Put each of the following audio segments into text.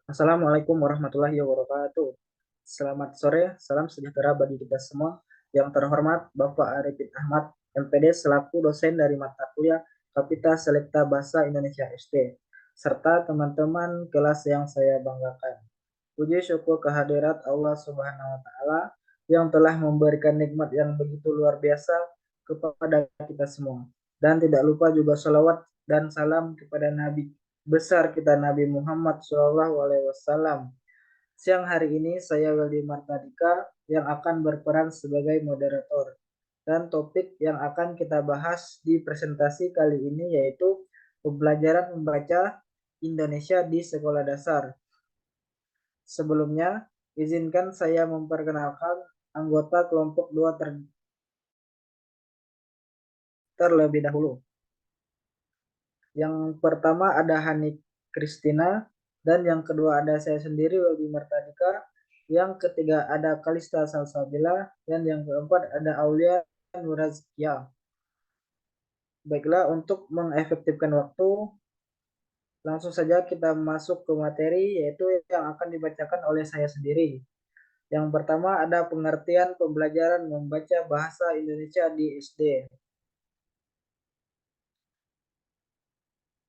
Assalamualaikum warahmatullahi wabarakatuh. Selamat sore, salam sejahtera bagi kita semua. Yang terhormat Bapak Arifin Ahmad, MPD selaku dosen dari mata kuliah Kapita Selekta Bahasa Indonesia SD, serta teman-teman kelas yang saya banggakan. Puji syukur kehadirat Allah Subhanahu wa Ta'ala yang telah memberikan nikmat yang begitu luar biasa kepada kita semua. Dan tidak lupa juga salawat dan salam kepada Nabi besar kita Nabi Muhammad SAW. Siang hari ini saya Weldy Martadika yang akan berperan sebagai moderator. Dan topik yang akan kita bahas di presentasi kali ini yaitu pembelajaran membaca Indonesia di sekolah dasar. Sebelumnya, izinkan saya memperkenalkan anggota kelompok 2 terlebih dahulu. Yang pertama ada Hani Kristina, dan yang kedua ada saya sendiri, Weldy Martadika. Yang ketiga ada Kalista Salsabila, dan yang keempat ada Aulia Nurazkia. Baiklah, untuk mengefektifkan waktu, langsung saja kita masuk ke materi, yaitu yang akan dibacakan oleh saya sendiri. Yang pertama ada pengertian pembelajaran membaca bahasa Indonesia di SD.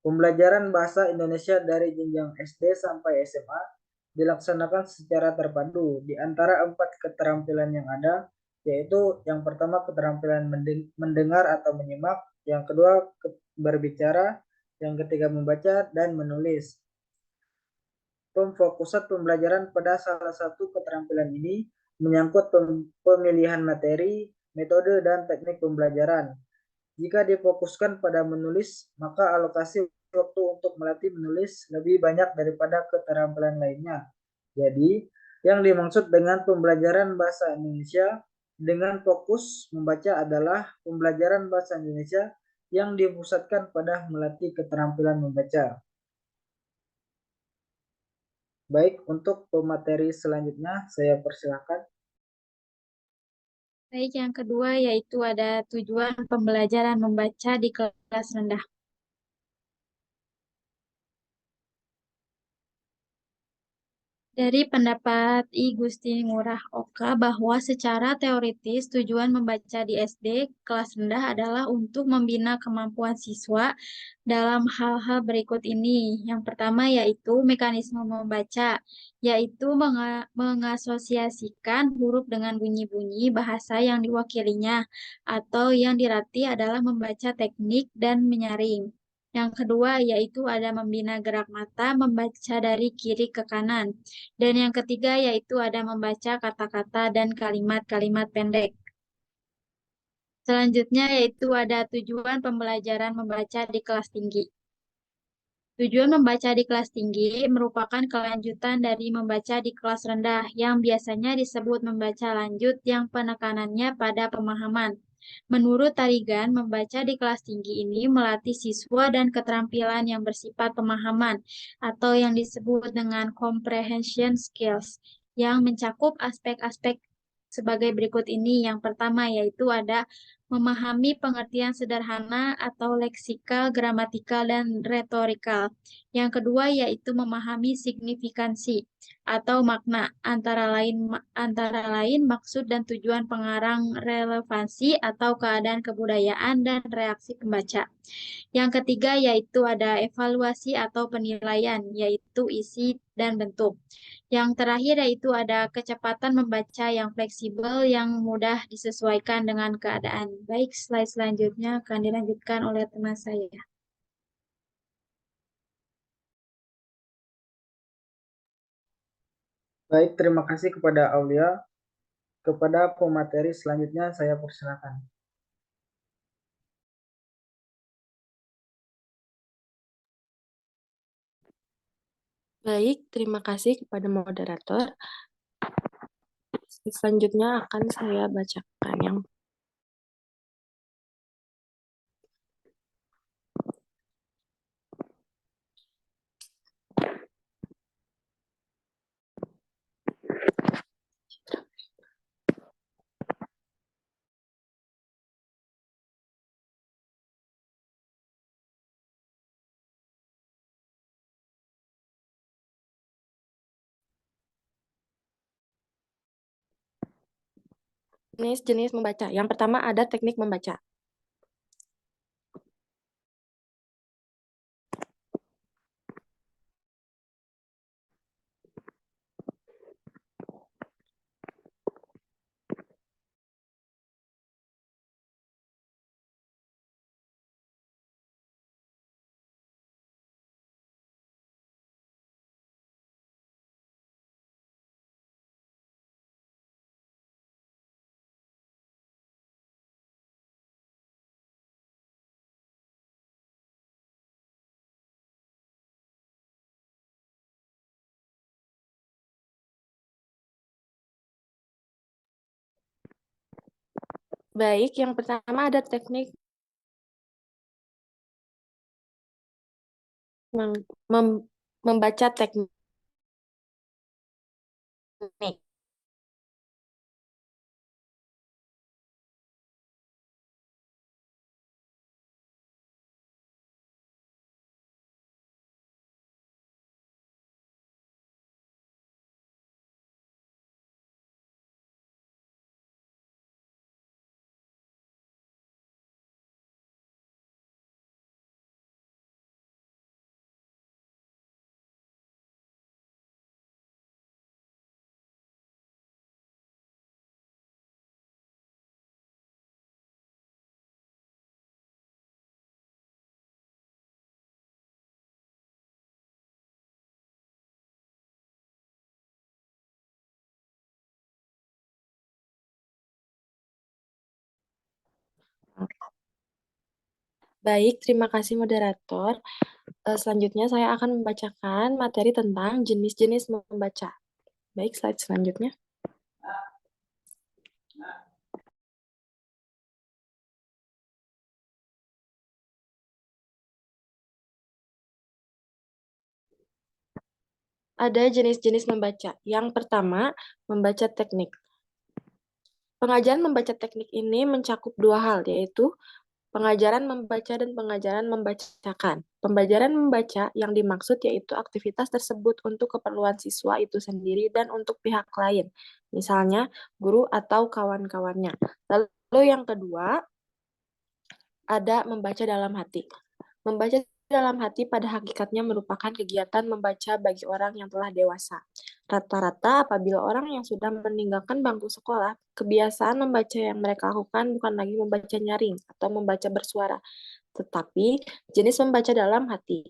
Pembelajaran bahasa Indonesia dari jenjang SD sampai SMA dilaksanakan secara terpadu di antara 4 keterampilan yang ada, yaitu yang pertama keterampilan mendengar atau menyimak, yang kedua berbicara, yang ketiga membaca dan menulis. Pemfokusan pembelajaran pada salah satu keterampilan ini menyangkut pemilihan materi, metode, dan teknik pembelajaran. Jika difokuskan pada menulis, maka alokasi waktu untuk melatih menulis lebih banyak daripada keterampilan lainnya. Jadi, yang dimaksud dengan pembelajaran bahasa Indonesia dengan fokus membaca adalah pembelajaran bahasa Indonesia yang dipusatkan pada melatih keterampilan membaca. Baik, untuk pemateri selanjutnya saya persilakan. Baik, yang kedua yaitu ada tujuan pembelajaran membaca di kelas rendah. Dari pendapat I. Gusti Ngurah Oka bahwa secara teoritis tujuan membaca di SD kelas rendah adalah untuk membina kemampuan siswa dalam hal-hal berikut ini. Yang pertama yaitu mekanisme membaca, yaitu mengasosiasikan huruf dengan bunyi-bunyi bahasa yang diwakilinya, atau yang dilatih adalah membaca teknik dan menyaring. Yang kedua yaitu ada membina gerak mata, membaca dari kiri ke kanan. Dan yang ketiga yaitu ada membaca kata-kata dan kalimat-kalimat pendek. Selanjutnya yaitu ada tujuan pembelajaran membaca di kelas tinggi. Tujuan membaca di kelas tinggi merupakan kelanjutan dari membaca di kelas rendah yang biasanya disebut membaca lanjut yang penekanannya pada pemahaman. Menurut Tarigan, membaca di kelas tinggi ini melatih siswa dan keterampilan yang bersifat pemahaman atau yang disebut dengan comprehension skills yang mencakup aspek-aspek sebagai berikut ini. Yang pertama yaitu ada memahami pengertian sederhana atau leksikal, gramatikal, dan retorikal. Yang kedua yaitu memahami signifikansi atau makna antara lain maksud dan tujuan pengarang, relevansi atau keadaan kebudayaan dan reaksi pembaca. Yang ketiga yaitu ada evaluasi atau penilaian, yaitu isi dan bentuk. Yang terakhir yaitu ada kecepatan membaca yang fleksibel yang mudah disesuaikan dengan keadaan. Baik, slide selanjutnya akan dilanjutkan oleh teman saya. Baik, terima kasih kepada Aulia. Kepada pemateri selanjutnya saya persilakan. Baik, terima kasih kepada moderator. Selanjutnya akan saya bacakan yang jenis-jenis membaca. Yang pertama ada teknik membaca. Baik, yang pertama ada teknik membaca teknik. Baik, terima kasih moderator. Selanjutnya saya akan membacakan materi tentang jenis-jenis membaca. Baik, slide selanjutnya. Ada jenis-jenis membaca. Yang pertama, membaca teknik. Pengajaran membaca teknik ini mencakup dua hal, yaitu pengajaran membaca dan pengajaran membacakan. Pembelajaran membaca yang dimaksud yaitu aktivitas tersebut untuk keperluan siswa itu sendiri dan untuk pihak lain, misalnya guru atau kawan-kawannya. Lalu yang kedua, ada membaca dalam hati. Membaca dalam hati pada hakikatnya merupakan kegiatan membaca bagi orang yang telah dewasa. Rata-rata apabila orang yang sudah meninggalkan bangku sekolah, kebiasaan membaca yang mereka lakukan bukan lagi membaca nyaring atau membaca bersuara, tetapi jenis membaca dalam hati.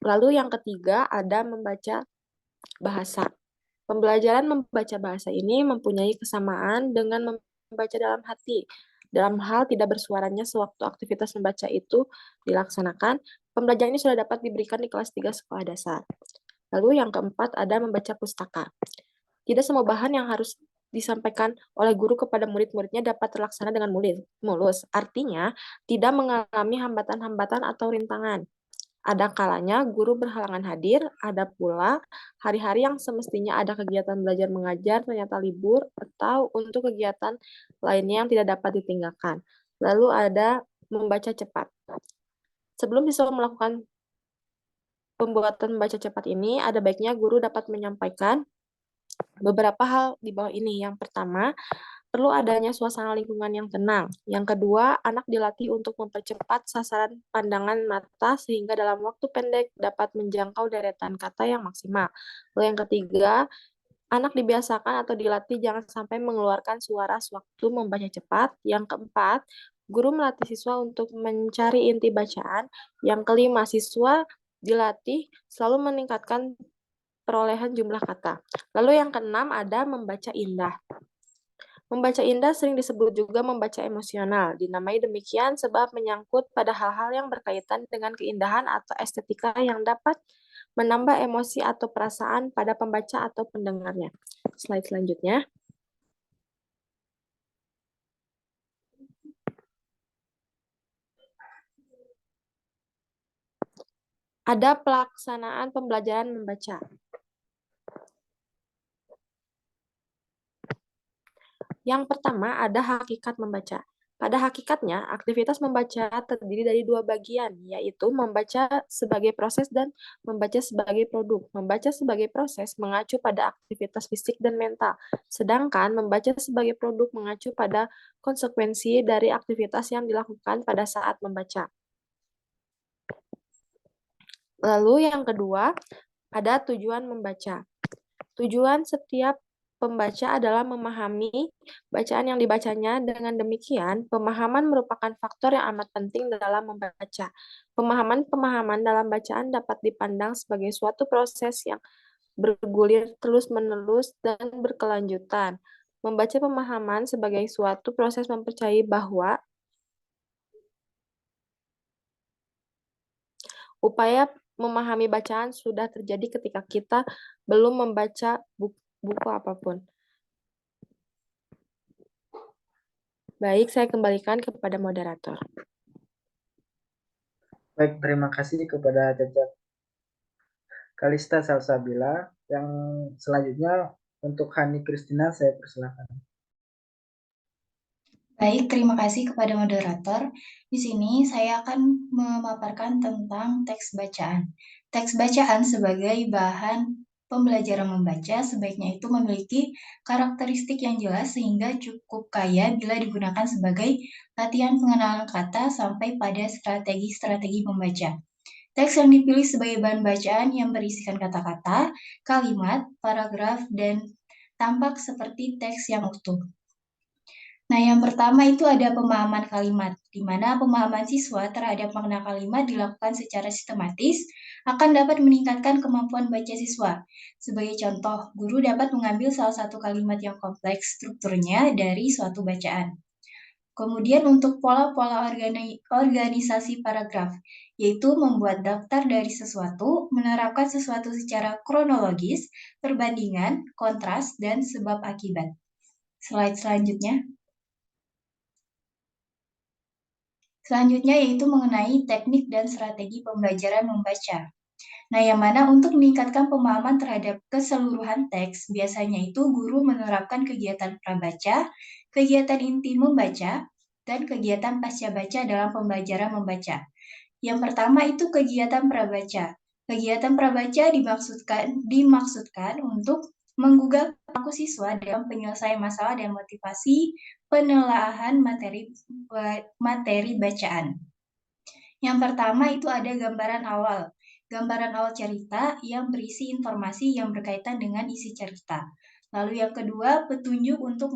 Lalu yang ketiga ada membaca bahasa. Pembelajaran membaca bahasa ini mempunyai kesamaan dengan membaca dalam hati. Dalam hal tidak bersuaranya sewaktu aktivitas membaca itu dilaksanakan, pembelajaran ini sudah dapat diberikan di kelas 3 sekolah dasar. Lalu yang keempat ada membaca pustaka. Tidak semua bahan yang harus disampaikan oleh guru kepada murid-muridnya dapat terlaksana dengan mulus. Artinya, tidak mengalami hambatan-hambatan atau rintangan. Ada kalanya guru berhalangan hadir, ada pula hari-hari yang semestinya ada kegiatan belajar mengajar ternyata libur atau untuk kegiatan lainnya yang tidak dapat ditinggalkan. Lalu ada membaca cepat. Sebelum siswa melakukan pembuatan membaca cepat ini, ada baiknya guru dapat menyampaikan beberapa hal di bawah ini. Yang pertama, perlu adanya suasana lingkungan yang tenang. Yang kedua, anak dilatih untuk mempercepat sasaran pandangan mata sehingga dalam waktu pendek dapat menjangkau deretan kata yang maksimal. Lalu yang ketiga, anak dibiasakan atau dilatih jangan sampai mengeluarkan suara sewaktu membaca cepat. Yang keempat, guru melatih siswa untuk mencari inti bacaan. Yang kelima, siswa dilatih selalu meningkatkan perolehan jumlah kata. Lalu yang keenam ada membaca indah. Membaca indah sering disebut juga membaca emosional. Dinamai demikian sebab menyangkut pada hal-hal yang berkaitan dengan keindahan atau estetika yang dapat menambah emosi atau perasaan pada pembaca atau pendengarnya. Slide selanjutnya. Ada pelaksanaan pembelajaran membaca. Yang pertama ada hakikat membaca. Pada hakikatnya, aktivitas membaca terdiri dari dua bagian, yaitu membaca sebagai proses dan membaca sebagai produk. Membaca sebagai proses mengacu pada aktivitas fisik dan mental, sedangkan membaca sebagai produk mengacu pada konsekuensi dari aktivitas yang dilakukan pada saat membaca. Lalu yang kedua, ada tujuan membaca. Tujuan setiap pembaca adalah memahami bacaan yang dibacanya. Dengan demikian, pemahaman merupakan faktor yang amat penting dalam membaca. Pemahaman-pemahaman dalam bacaan dapat dipandang sebagai suatu proses yang bergulir terus-menerus dan berkelanjutan. Membaca pemahaman sebagai suatu proses mempercayai bahwa upaya memahami bacaan sudah terjadi ketika kita belum membaca buku apapun. Baik, saya kembalikan kepada moderator. Baik, terima kasih kepada Caca Kalista Salsabila. Yang selanjutnya untuk Hani Kristina, saya persilakan. Baik, terima kasih kepada moderator. Di sini saya akan memaparkan tentang teks bacaan. Teks bacaan sebagai bahan pembelajaran membaca sebaiknya itu memiliki karakteristik yang jelas sehingga cukup kaya bila digunakan sebagai latihan pengenalan kata sampai pada strategi-strategi membaca. Teks yang dipilih sebagai bahan bacaan yang berisikan kata-kata, kalimat, paragraf, dan tampak seperti teks yang utuh. Nah, yang pertama itu ada pemahaman kalimat, di mana pemahaman siswa terhadap makna kalimat dilakukan secara sistematis akan dapat meningkatkan kemampuan baca siswa. Sebagai contoh, guru dapat mengambil salah satu kalimat yang kompleks strukturnya dari suatu bacaan. Kemudian untuk pola-pola organisasi paragraf, yaitu membuat daftar dari sesuatu, menerapkan sesuatu secara kronologis, perbandingan, kontras, dan sebab akibat. Slide selanjutnya. Selanjutnya yaitu mengenai teknik dan strategi pembelajaran membaca. Nah, yang mana untuk meningkatkan pemahaman terhadap keseluruhan teks, biasanya itu guru menerapkan kegiatan prabaca, kegiatan inti membaca, dan kegiatan pasca baca dalam pembelajaran membaca. Yang pertama itu kegiatan prabaca. Kegiatan prabaca dimaksudkan untuk menggugah perilaku siswa dalam penyelesaian masalah dan motivasi penelaahan materi bacaan. Yang pertama itu ada gambaran awal. Gambaran awal cerita yang berisi informasi yang berkaitan dengan isi cerita. Lalu yang kedua, petunjuk untuk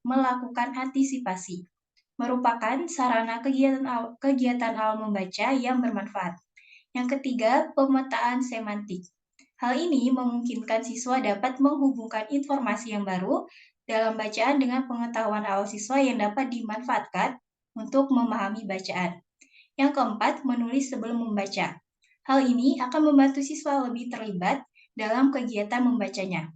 melakukan antisipasi. Merupakan sarana kegiatan awal membaca yang bermanfaat. Yang ketiga, pemetaan semantik. Hal ini memungkinkan siswa dapat menghubungkan informasi yang baru dalam bacaan dengan pengetahuan awal siswa yang dapat dimanfaatkan untuk memahami bacaan. Yang keempat, menulis sebelum membaca. Hal ini akan membantu siswa lebih terlibat dalam kegiatan membacanya.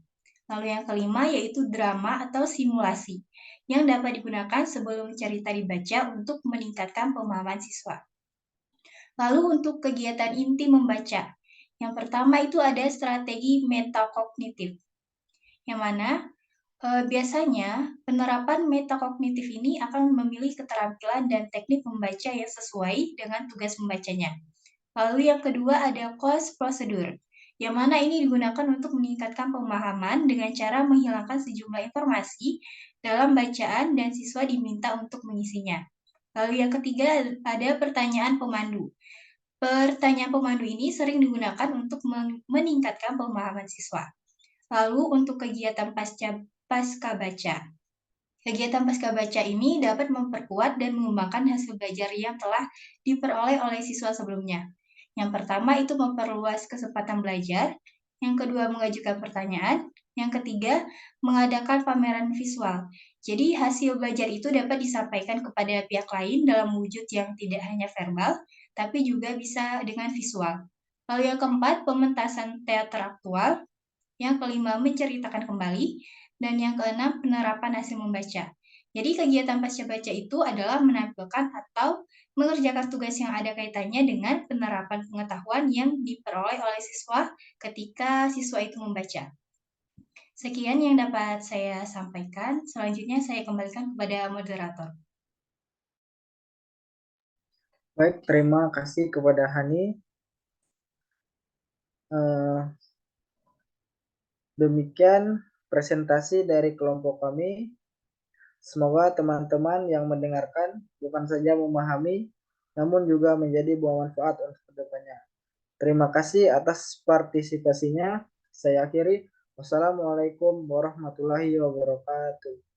Lalu yang kelima yaitu drama atau simulasi yang dapat digunakan sebelum cerita dibaca untuk meningkatkan pemahaman siswa. Lalu untuk kegiatan inti membaca, yang pertama itu ada strategi metakognitif, yang mana biasanya penerapan metakognitif ini akan memilih keterampilan dan teknik membaca yang sesuai dengan tugas membacanya. Lalu yang kedua ada course prosedur, yang mana ini digunakan untuk meningkatkan pemahaman dengan cara menghilangkan sejumlah informasi dalam bacaan dan siswa diminta untuk mengisinya. Lalu yang ketiga ada pertanyaan pemandu. Pertanyaan pemandu ini sering digunakan untuk meningkatkan pemahaman siswa. Lalu untuk kegiatan pasca baca. Kegiatan pasca baca ini dapat memperkuat dan mengembangkan hasil belajar yang telah diperoleh oleh siswa sebelumnya. Yang pertama itu memperluas kesempatan belajar, yang kedua mengajukan pertanyaan, yang ketiga mengadakan pameran visual. Jadi hasil belajar itu dapat disampaikan kepada pihak lain dalam wujud yang tidak hanya verbal, tapi juga bisa dengan visual. Lalu yang keempat, pementasan teater aktual. Yang kelima, menceritakan kembali. Dan yang keenam, penerapan hasil membaca. Jadi kegiatan pasca baca itu adalah menampilkan atau mengerjakan tugas yang ada kaitannya dengan penerapan pengetahuan yang diperoleh oleh siswa ketika siswa itu membaca. Sekian yang dapat saya sampaikan. Selanjutnya saya kembalikan kepada moderator. Baik, terima kasih kepada Hani. Eh, Demikian presentasi dari kelompok kami. Semoga teman-teman yang mendengarkan bukan saja memahami, namun juga menjadi buah manfaat untuk kedepannya. Terima kasih atas partisipasinya. Saya akhiri. Wassalamualaikum warahmatullahi wabarakatuh.